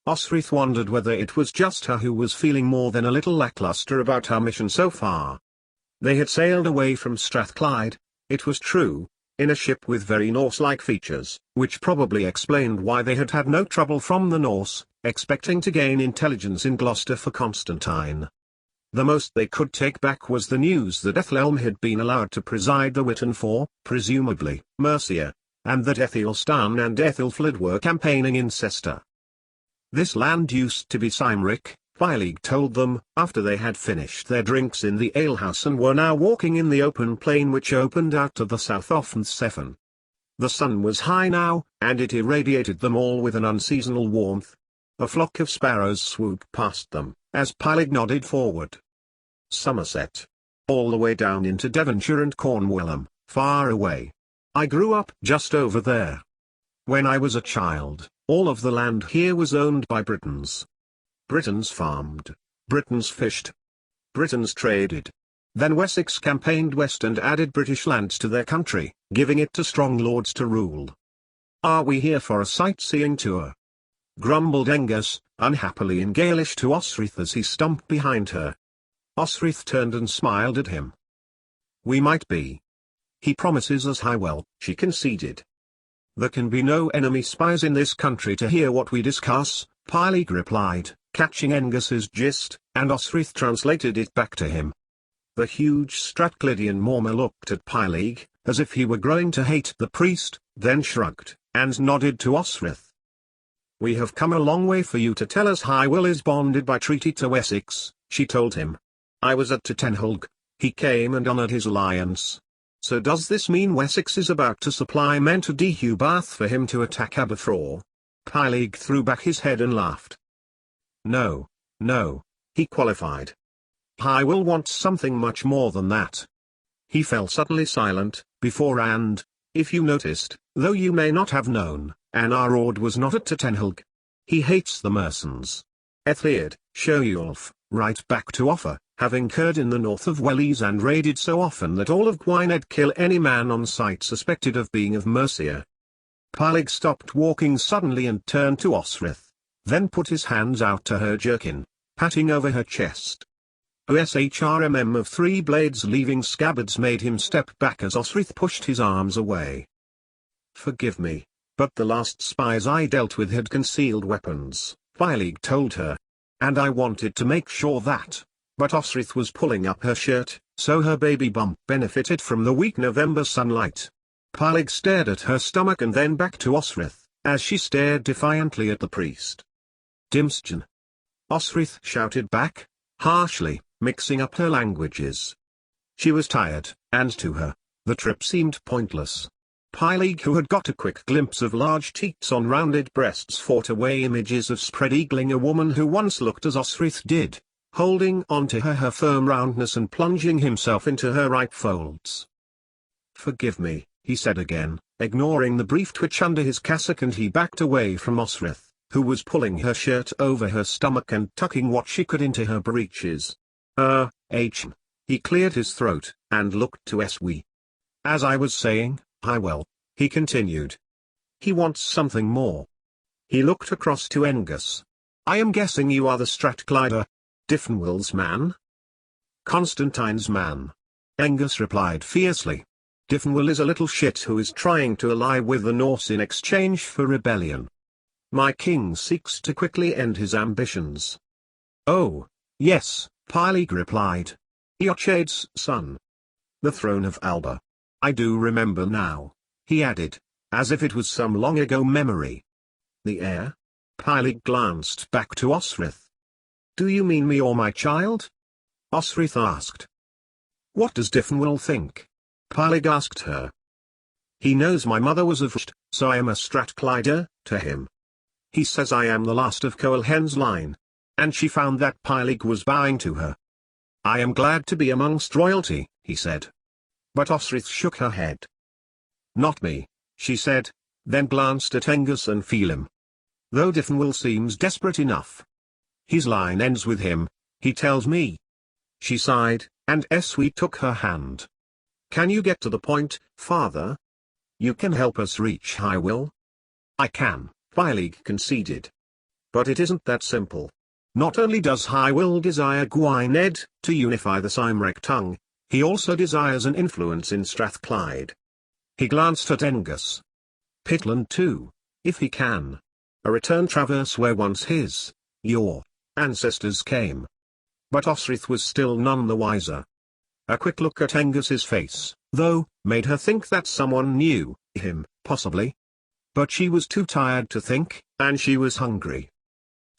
Osrith wondered whether it was just her who was feeling more than a little lackluster about her mission so far. They had sailed away from Strathclyde, it was true, in a ship with very Norse-like features, which probably explained why they had had no trouble from the Norse, expecting to gain intelligence in Gloucester for Constantine. The most they could take back was the news that Ethelhelm had been allowed to preside the Witan for, presumably, Mercia, and that Aethelstan and Ethelfled were campaigning in Cester. This land used to be Cymric, Hywel told them, after they had finished their drinks in the alehouse and were now walking in the open plain which opened out to the south of Nthsefn. The sun was high now, and it irradiated them all with an unseasonal warmth. A flock of sparrows swooped past them, as Hywel nodded forward. Somerset. All the way down into Devonshire and Cornwall, far away. I grew up just over there. When I was a child, all of the land here was owned by Britons. Britons farmed, Britons fished, Britons traded. Then Wessex campaigned west and added British lands to their country, giving it to strong lords to rule. Are we here for a sightseeing tour? Grumbled Angus, unhappily in Gaelish to Osrith as he stumped behind her. Osrith turned and smiled at him. We might be. He promises us Hywel, she conceded. There can be no enemy spies in this country to hear what we discuss, Hywel replied, catching Angus's gist, and Osrith translated it back to him. The huge Strathclydian Mormor looked at Hywel, as if he were growing to hate the priest, then shrugged, and nodded to Osrith. We have come a long way for you to tell us Hywel is bonded by treaty to Wessex, she told him. I was at Tenhulg, he came and honoured his alliance. So does this mean Wessex is about to supply men to Deheubarth for him to attack Aberfraw? Hywel threw back his head and laughed. No, he qualified. Hywel wants something much more than that. He fell suddenly silent, beforehand, if you noticed, though you may not have known, Anarord was not at Tenhulg. He hates the Mersons. Ethliad, Sheolf, right back to offer, having curd in the north of Wellies and raided so often that all of Gwynedd kill any man on sight suspected of being of Mercia. Hywel stopped walking suddenly and turned to Osrith, then put his hands out to her jerkin, patting over her chest. OSHRMM of 3 blades leaving scabbards made him step back as Osrith pushed his arms away. Forgive me, but the last spies I dealt with had concealed weapons, Hywel told her. And I wanted to make sure that. But Osrith was pulling up her shirt, so her baby bump benefited from the weak November sunlight. Hywel stared at her stomach and then back to Osrith, as she stared defiantly at the priest. Dimstjan. Osrith shouted back, harshly, mixing up her languages. She was tired, and to her, the trip seemed pointless. Hywel, who had got a quick glimpse of large teats on rounded breasts, fought away images of spread-eagling a woman who once looked as Osrith did, holding on to her firm roundness and plunging himself into her ripe folds. Forgive me, he said again, ignoring the brief twitch under his cassock, and he backed away from Osrith, who was pulling her shirt over her stomach and tucking what she could into her breeches. He cleared his throat, and looked to Eswi. As I was saying, Hywel, he continued. He wants something more. He looked across to Angus. I am guessing you are the Strathclyder, Dyfnwel's man? Constantine's man. Angus replied fiercely. Dyfnwel is a little shit who is trying to ally with the Norse in exchange for rebellion. My king seeks to quickly end his ambitions. Oh, yes, Hywel replied. Eochaid's son. The throne of Alba. I do remember now, he added, as if it was some long ago memory. The heir? Hywel glanced back to Osrith. Do you mean me or my child? Osrith asked. What does Dyfnwel think? Hywel asked her. He knows my mother was of St, so I am a Strathclyder, to him. He says I am the last of Coelhen's line. And she found that Hywel was bowing to her. I am glad to be amongst royalty, he said. But Osrith shook her head. Not me, she said, then glanced at Angus and Phelim. Though Dyfnwel seems desperate enough. His line ends with him, he tells me. She sighed, and Eswi took her hand. Can you get to the point, father? You can help us reach Hywel? I can, Hywel conceded. But it isn't that simple. Not only does Hywel desire Gwynedd to unify the Cymric tongue, he also desires an influence in Strathclyde. He glanced at Angus. Pitland too, if he can. A return traverse where once your ancestors came. But Osrith was still none the wiser. A quick look at Angus's face, though, made her think that someone knew him, possibly. But she was too tired to think, and she was hungry.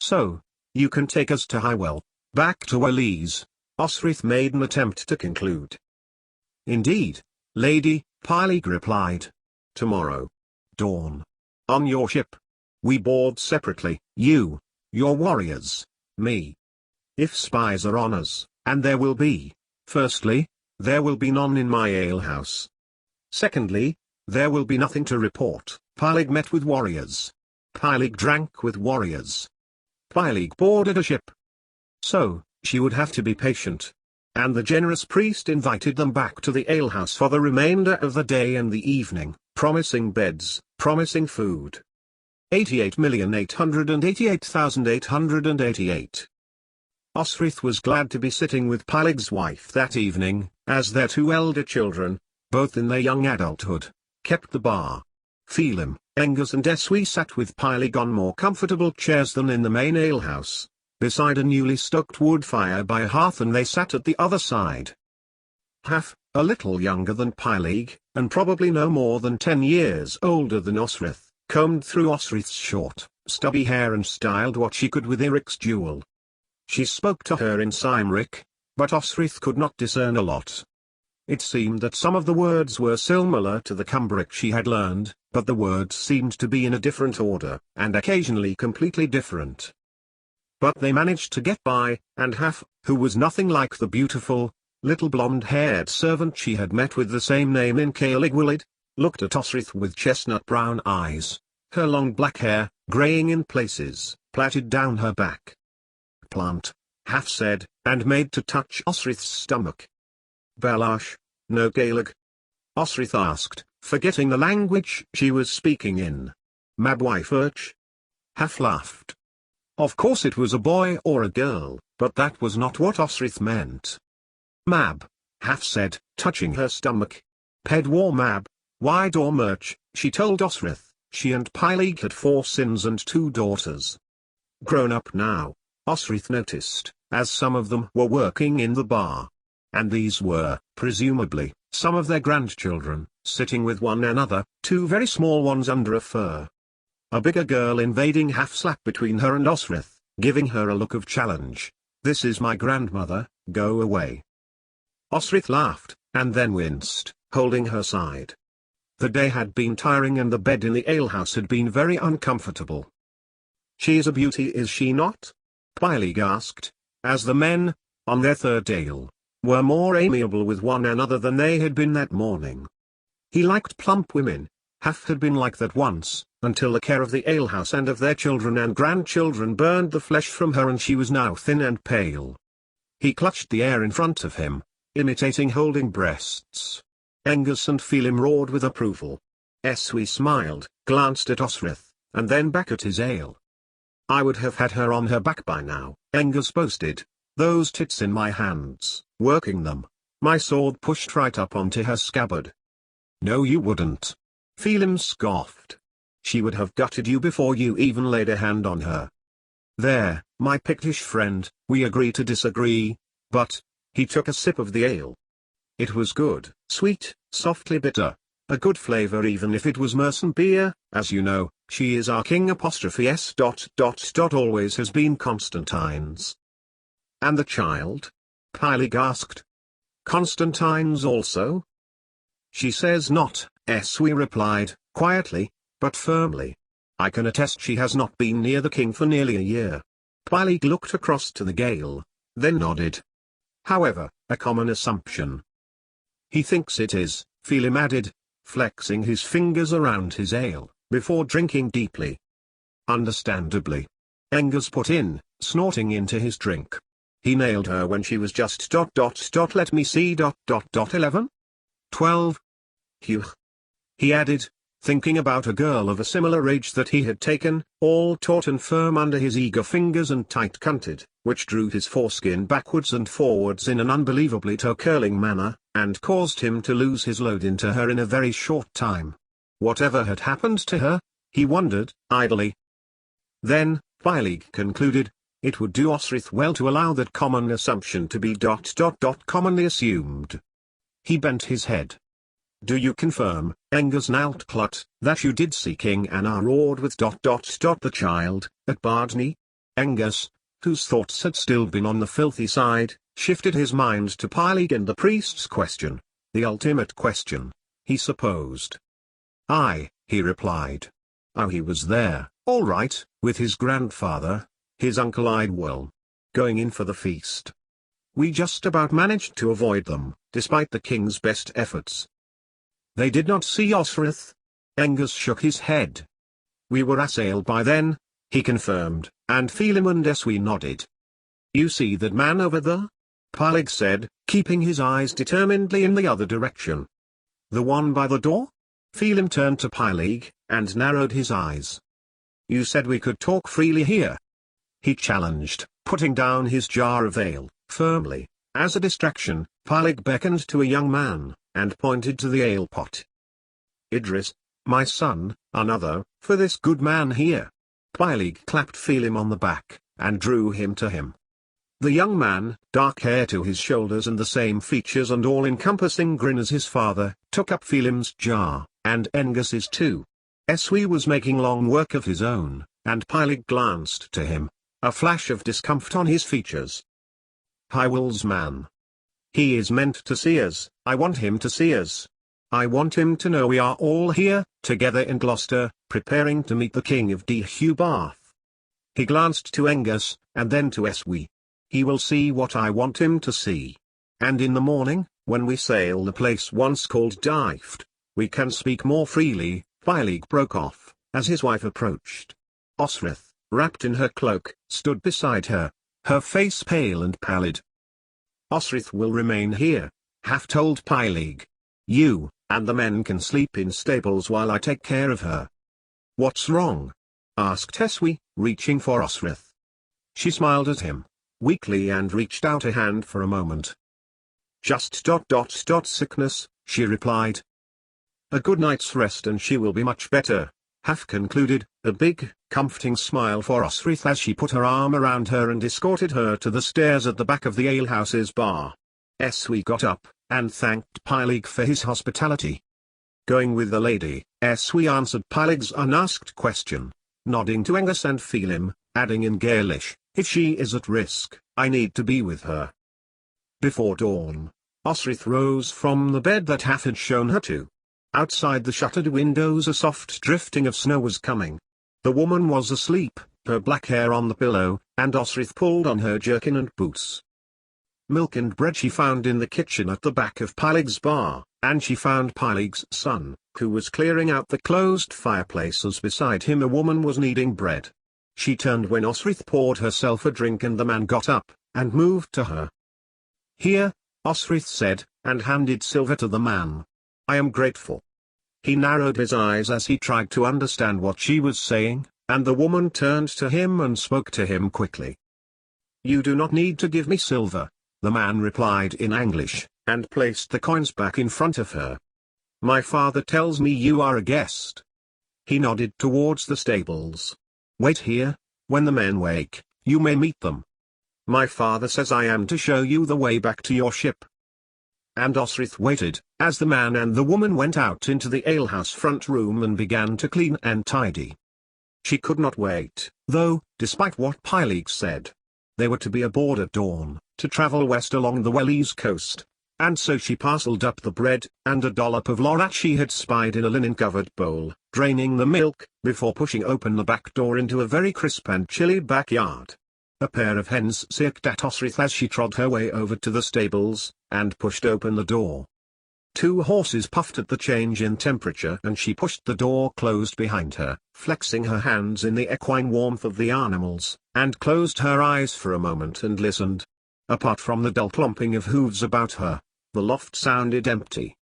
So, you can take us to Hywel, back to Wales, Osrith made an attempt to conclude. Indeed, Lady, Pylig replied. Tomorrow. Dawn. On your ship. We board separately, you, your warriors, me. If spies are on us, and there will be, firstly, there will be none in my alehouse. Secondly, there will be nothing to report. Pylig met with warriors. Pylig drank with warriors. Pylig boarded a ship. So, she would have to be patient. And the generous priest invited them back to the alehouse for the remainder of the day and the evening, promising beds, promising food. 88,888,888. Osrith was glad to be sitting with Pylig's wife that evening, as their two elder children, both in their young adulthood, kept the bar. Phelim, Angus and Eswi sat with Pylig on more comfortable chairs than in the main alehouse, beside a newly stoked wood fire by a hearth, and they sat at the other side. Half, a little younger than Pylig, and probably no more than 10 years older than Osrith, combed through Osrith's short, stubby hair and styled what she could with Eric's jewel. She spoke to her in Cymric, but Osrith could not discern a lot. It seemed that some of the words were similar to the Cumbric she had learned, but the words seemed to be in a different order, and occasionally completely different. But they managed to get by, and Haf, who was nothing like the beautiful, little blonde-haired servant she had met with the same name in Caeligwylid, looked at Osrith with chestnut-brown eyes, her long black hair, greying in places, plaited down her back. Plant, Haf said, and made to touch Osrith's stomach. Belash, no Gaelig? Osrith asked, forgetting the language she was speaking in. Mabwyfurch? Haf laughed. Of course it was a boy or a girl, but that was not what Osrith meant. Mab, Haf said, touching her stomach. Pedwar Mab, wide or Murch, she told Osrith, she and Pylig had 4 sons and 2 daughters. Grown up now, Osrith noticed, as some of them were working in the bar. And these were, presumably, some of their grandchildren, sitting with one another, 2 very small ones under a fir. A bigger girl invading Haf's lap between her and Osrith, giving her a look of challenge. This is my grandmother, go away. Osrith laughed, and then winced, holding her side. The day had been tiring and the bed in the alehouse had been very uncomfortable. She is a beauty, is she not? Pylig asked, as the men, on their third ale, were more amiable with one another than they had been that morning. He liked plump women. Haf had been like that once, until the care of the alehouse and of their children and grandchildren burned the flesh from her, and she was now thin and pale. He clutched the air in front of him, imitating holding breasts. Angus and Phelim roared with approval. Eswi smiled, glanced at Osrith, and then back at his ale. I would have had her on her back by now, Angus boasted. Those tits in my hands, working them. My sword pushed right up onto her scabbard. No you wouldn't. Phelim scoffed. She would have gutted you before you even laid a hand on her. There, my Pictish friend, we agree to disagree, but, he took a sip of the ale. It was good, sweet, softly bitter, a good flavor even if it was Merson beer, as you know, she is our king '*s. Always has been Constantine's. And the child? Pylig asked. Constantine's also? She says not, Eswi replied, quietly, but firmly. I can attest she has not been near the king for nearly a year. Pylig looked across to the Gale, then nodded. However, a common assumption. He thinks it is, Phelim added, flexing his fingers around his ale, before drinking deeply. Understandably. Angus put in, snorting into his drink. He nailed her when she was just ... let me see ... 11? 12? Hugh. He added, thinking about a girl of a similar age that he had taken, all taut and firm under his eager fingers and tight-cunted, which drew his foreskin backwards and forwards in an unbelievably toe-curling manner, and caused him to lose his load into her in a very short time. Whatever had happened to her? He wondered, idly. Then, Pylig concluded, it would do Osrith well to allow that common assumption to be ... commonly assumed. He bent his head. Do you confirm, Engers Naltklut, that you did see King Anar roared with ... the child, at Bardney? Engers, whose thoughts had still been on the filthy side, shifted his mind to Pylig and the priest's question, the ultimate question, he supposed. Aye, he replied. Oh, he was there, all right, with his grandfather, his uncle Hywel, going in for the feast. We just about managed to avoid them, despite the king's best efforts. They did not see Osrith? Engers shook his head. We were assailed by then, he confirmed, and Phelim and Eswi nodded. You see that man over there? Pylig said, keeping his eyes determinedly in the other direction. The one by the door? Phelim turned to Pylig, and narrowed his eyes. You said we could talk freely here. He challenged, putting down his jar of ale, firmly. As a distraction, Pylig beckoned to a young man, and pointed to the ale pot. Idris, my son, another, for this good man here. Pylig clapped Phelim on the back, and drew him to him. The young man, dark hair to his shoulders and the same features and all-encompassing grin as his father, took up Phelim's jar, and Engers's too. Eswi was making long work of his own, and Pylig glanced to him, a flash of discomfort on his features. Hywel's man. He is meant to see us, I want him to see us. I want him to know we are all here, together in Gloucester, preparing to meet the King of Deheubarth. He glanced to Engers, and then to Eswi. He will see what I want him to see. And in the morning, when we sail the place once called Dyft, we can speak more freely. Pylig broke off, as his wife approached. Osrith, wrapped in her cloak, stood beside her, her face pale and pallid. Osrith will remain here, Half told Pylig. You, and the men can sleep in stables while I take care of her. What's wrong? Asked Eswi, reaching for Osrith. She smiled at him, weakly, and reached out a hand for a moment. Just ... sickness, she replied. A good night's rest and she will be much better, Half concluded, a big, comforting smile for Osrith as she put her arm around her and escorted her to the stairs at the back of the alehouse's bar. Eswi got up, and thanked Pylig for his hospitality. Going with the lady, Eswi answered Pylig's unasked question, nodding to Engers and Phelim, adding in Gaelish, if she is at risk, I need to be with her. Before dawn, Osrith rose from the bed that Half had shown her to. Outside the shuttered windows a soft drifting of snow was coming. The woman was asleep, her black hair on the pillow, and Osrith pulled on her jerkin and boots. Milk and bread she found in the kitchen at the back of Pylig's bar, and she found Pylig's son, who was clearing out the closed fireplace as beside him a woman was kneading bread. She turned when Osrith poured herself a drink and the man got up, and moved to her. Here, Osrith said, and handed silver to the man. I am grateful. He narrowed his eyes as he tried to understand what she was saying, and the woman turned to him and spoke to him quickly. You do not need to give me silver, the man replied in English, and placed the coins back in front of her. My father tells me you are a guest. He nodded towards the stables. Wait here, when the men wake, you may meet them. My father says I am to show you the way back to your ship. And Osrith waited, as the man and the woman went out into the alehouse front room and began to clean and tidy. She could not wait, though, despite what Pylig said. They were to be aboard at dawn, to travel west along the Wellies coast, and so she parcelled up the bread, and a dollop of lorrat she had spied in a linen-covered bowl, draining the milk, before pushing open the back door into a very crisp and chilly backyard. A pair of hens sirked at Osrith as she trod her way over to the stables, and pushed open the door. 2 horses puffed at the change in temperature and she pushed the door closed behind her, flexing her hands in the equine warmth of the animals, and closed her eyes for a moment and listened. Apart from the dull clomping of hooves about her, the loft sounded empty.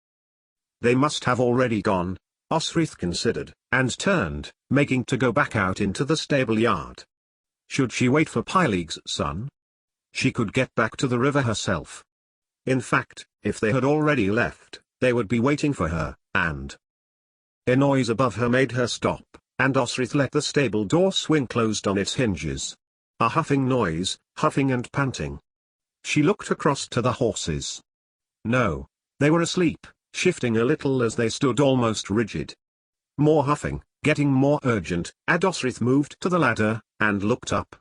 They must have already gone, Osrith considered, and turned, making to go back out into the stable yard. Should she wait for Pyleig's son? She could get back to the river herself. In fact, if they had already left, they would be waiting for her, and a noise above her made her stop, and Osrith let the stable door swing closed on its hinges. A huffing noise, huffing and panting. She looked across to the horses. No, they were asleep, shifting a little as they stood almost rigid. More huffing, getting more urgent, and Osrith moved to the ladder, and looked up.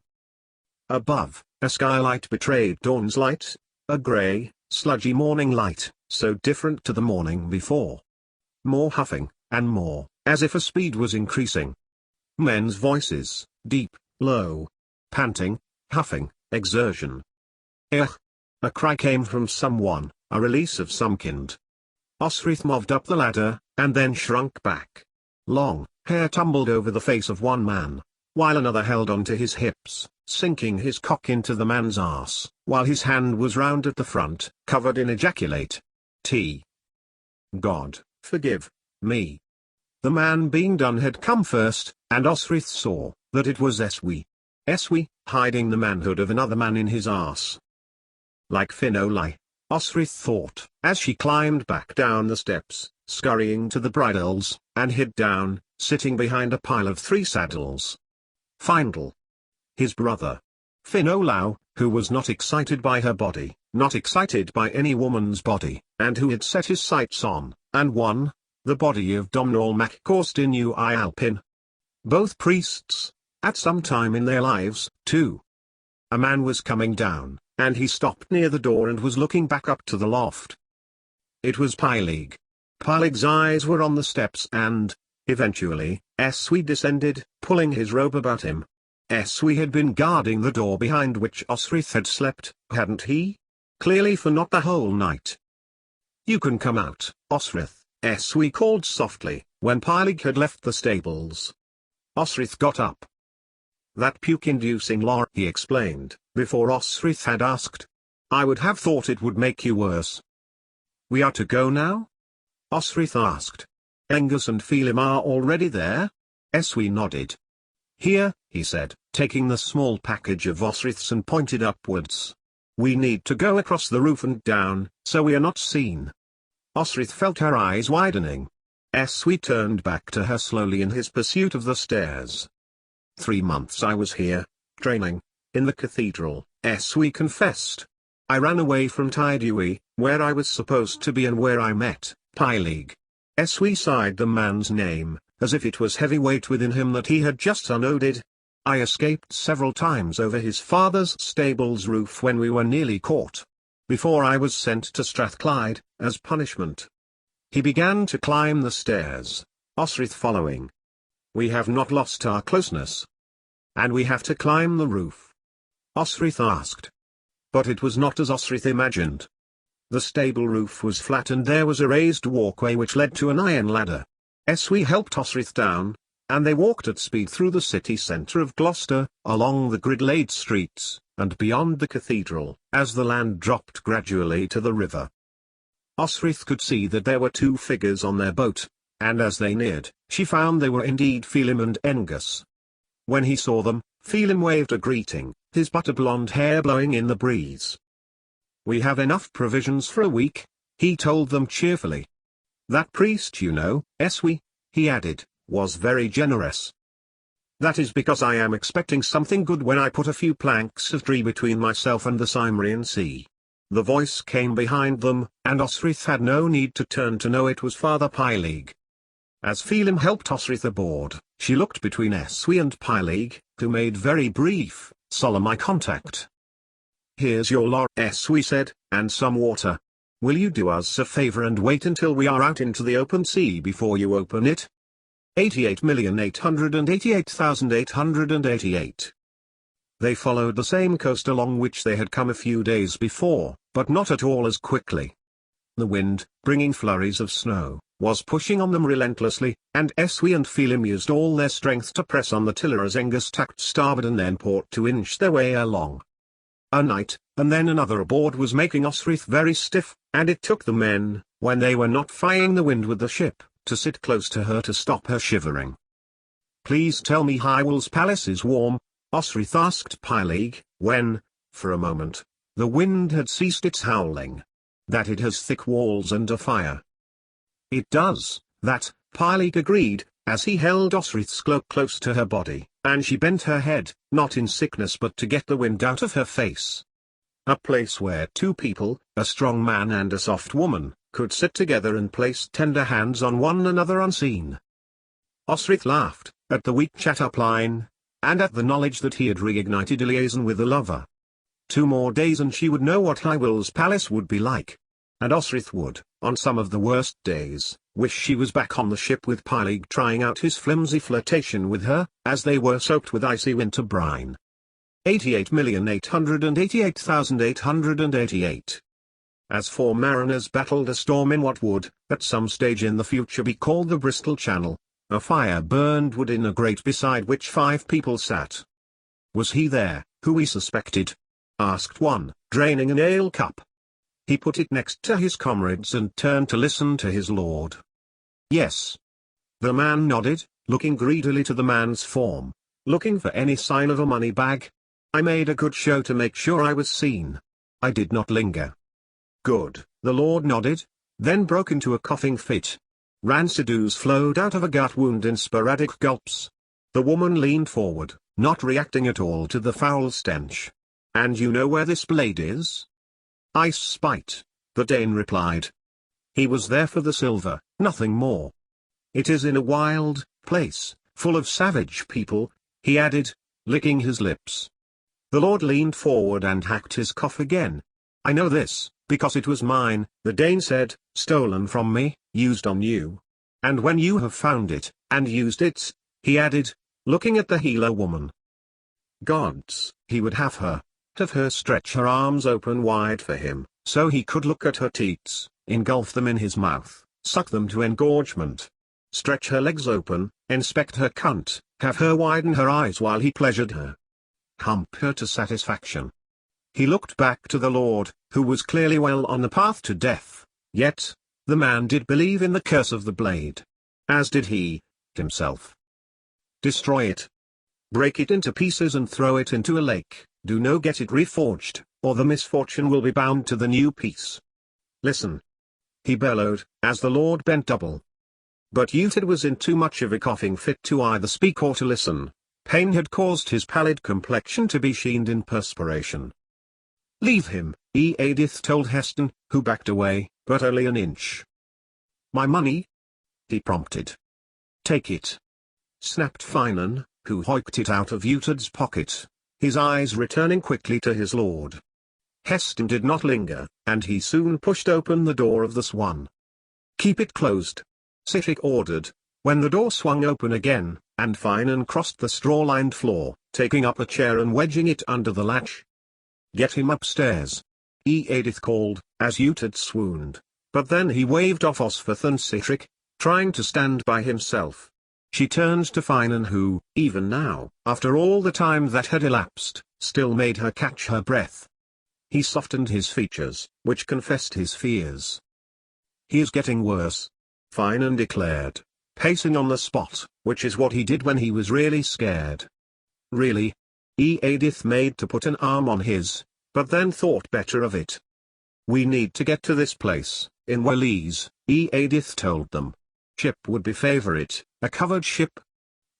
Above, a skylight betrayed dawn's light, a grey, sludgy morning light, so different to the morning before. More huffing, and more, as if a speed was increasing. Men's voices, deep, low, panting, huffing, exertion. Ugh! A cry came from someone, a release of some kind. Osrith moved up the ladder, and then shrunk back. Long hair tumbled over the face of one man, while another held on to his hips, sinking his cock into the man's arse, while his hand was round at the front, covered in ejaculate. God, forgive me. The man being done had come first, and Osrith saw that it was Eswi, hiding the manhood of another man in his arse. Like Finoli, Osrith thought, as she climbed back down the steps, scurrying to the bridles, and hid down, sitting behind a pile of 3 saddles. Findle. His brother. Finolao, who was not excited by her body, not excited by any woman's body, and who had set his sights on, and won, the body of Domnall Mac Corstinu I Alpin. Both priests, at some time in their lives, too. A man was coming down, and he stopped near the door and was looking back up to the loft. It was Pyleig. Pyleig's eyes were on the steps and, eventually, Eswi descended, pulling his robe about him. Eswi had been guarding the door behind which Osrith had slept, hadn't he? Clearly for not the whole night. You can come out, Osrith, Eswi called softly, when Pyleig had left the stables. Osrith got up. That puke-inducing lore, he explained, before Osrith had asked. I would have thought it would make you worse. We are to go now? Osrith asked. Angus and Phelim are already there? Eswi nodded. Here, he said, taking the small package of Osrith's and pointed upwards. We need to go across the roof and down, so we are not seen. Osrith felt her eyes widening. Eswi turned back to her slowly in his pursuit of the stairs. 3 months I was here, training, in the cathedral, Eswi confessed. I ran away from Tidui, where I was supposed to be and where I met Pyleig. Eswi sighed the man's name, as if it was heavy weight within him that he had just unloaded. I escaped several times over his father's stable's roof when we were nearly caught. Before I was sent to Strathclyde, as punishment. He began to climb the stairs, Osrith following. We have not lost our closeness. And we have to climb the roof? Osrith asked. But it was not as Osrith imagined. The stable roof was flat and there was a raised walkway which led to an iron ladder. Eswi helped Osrith down, and they walked at speed through the city centre of Gloucester, along the grid-laid streets, and beyond the cathedral, as the land dropped gradually to the river. Osrith could see that there were 2 figures on their boat, and as they neared, she found they were indeed Phelim and Angus. When he saw them, Phelim waved a greeting, his butter-blonde hair blowing in the breeze. We have enough provisions for a week, he told them cheerfully. That priest you know, Eswi, he added, was very generous. That is because I am expecting something good when I put a few planks of tree between myself and the Cimmerian Sea. The voice came behind them, and Osrith had no need to turn to know it was Father Pyleig. As Phelim helped Osrith aboard, she looked between Eswi and Pyleig, who made very brief, solemn eye contact. Here's your lore, Eswi said, and some water. Will you do us a favor and wait until we are out into the open sea before you open it? 88,888,888. They followed the same coast along which they had come a few days before, but not at all as quickly. The wind, bringing flurries of snow, was pushing on them relentlessly, and Eswi and Phelim used all their strength to press on the tiller as Angus tacked starboard and then port to inch their way along. A night, and then another aboard was making Osrith very stiff, and it took the men, when they were not fying the wind with the ship, to sit close to her to stop her shivering. "Please tell me Hywel's palace is warm," Osrith asked Pylig, when, for a moment, the wind had ceased its howling. "That it has thick walls and a fire." "It does, that," Pylig agreed, as he held Osrith's cloak close to her body, and she bent her head, not in sickness but to get the wind out of her face. A place where two people, a strong man and a soft woman, could sit together and place tender hands on one another unseen. Osrith laughed, at the weak chat-up line, and at the knowledge that he had reignited a liaison with a lover. 2 more days and she would know what Hywel's palace would be like. And Osrith would, on some of the worst days, wish she was back on the ship with Pylig trying out his flimsy flirtation with her, as they were soaked with icy winter brine. 88,888,888. As 4 mariners battled a storm in what would, at some stage in the future be called the Bristol Channel, a fire burned wood in a grate beside which 5 people sat. "Was he there, who we suspected?" asked one, draining an ale cup. He put it next to his comrades and turned to listen to his lord. "Yes." The man nodded, looking greedily to the man's form, looking for any sign of a money bag. "I made a good show to make sure I was seen. I did not linger." "Good," the lord nodded, then broke into a coughing fit. Rancid ooze flowed out of a gut wound in sporadic gulps. The woman leaned forward, not reacting at all to the foul stench. "And you know where this blade is?" "Ice Spite," the Dane replied. "He was there for the silver, nothing more. It is in a wild place, full of savage people," he added, licking his lips. The lord leaned forward and hacked his cough again. "I know this, because it was mine," the Dane said, "stolen from me, used on you. And when you have found it, and used it," he added, looking at the healer woman. Gods, he would have her stretch her arms open wide for him, so he could look at her teats, engulf them in his mouth, suck them to engorgement. Stretch her legs open, inspect her cunt, have her widen her eyes while he pleasured her. Hump her to satisfaction. He looked back to the Lord, who was clearly well on the path to death, yet, the man did believe in the curse of the blade. As did he, himself. "Destroy it. Break it into pieces and throw it into a lake, do no get it reforged, or the misfortune will be bound to the new piece. Listen," he bellowed, as the Lord bent double. But Uhtred was in too much of a coughing fit to either speak or to listen. Pain had caused his pallid complexion to be sheened in perspiration. "Leave him," Eadith told Heston, who backed away, but only an inch. "My money?" he prompted. "Take it," snapped Finan, who hoiked it out of Uhtred's pocket, his eyes returning quickly to his lord. Heston did not linger, and he soon pushed open the door of the Swan. "Keep it closed," Sihtric ordered, when the door swung open again, and Finan crossed the straw-lined floor, taking up a chair and wedging it under the latch. "Get him upstairs," Eadith called, as Uhtred swooned, but then he waved off Osferth and Sihtric, trying to stand by himself. She turned to Finan who, even now, after all the time that had elapsed, still made her catch her breath. He softened his features, which confessed his fears. "He is getting worse," Finan declared, pacing on the spot, which is what he did when he was really scared. "Really?" Eadith made to put an arm on his, but then thought better of it. "We need to get to this place, in Wales," Eadith told them. "Ship would be favorite, a covered ship.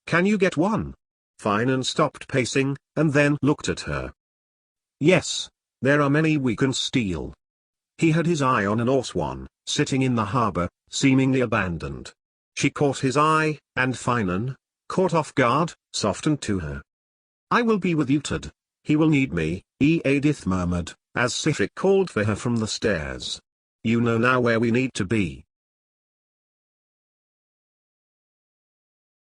Can you get one?" Finan stopped pacing, and then looked at her. "Yes, there are many we can steal." He had his eye on an oarswan, sitting in the harbor, seemingly abandoned. She caught his eye, and Finan, caught off guard, softened to her. "I will be with Uhtred. He will need me," Eadith murmured, as Sihtric called for her from the stairs. "You know now where we need to be."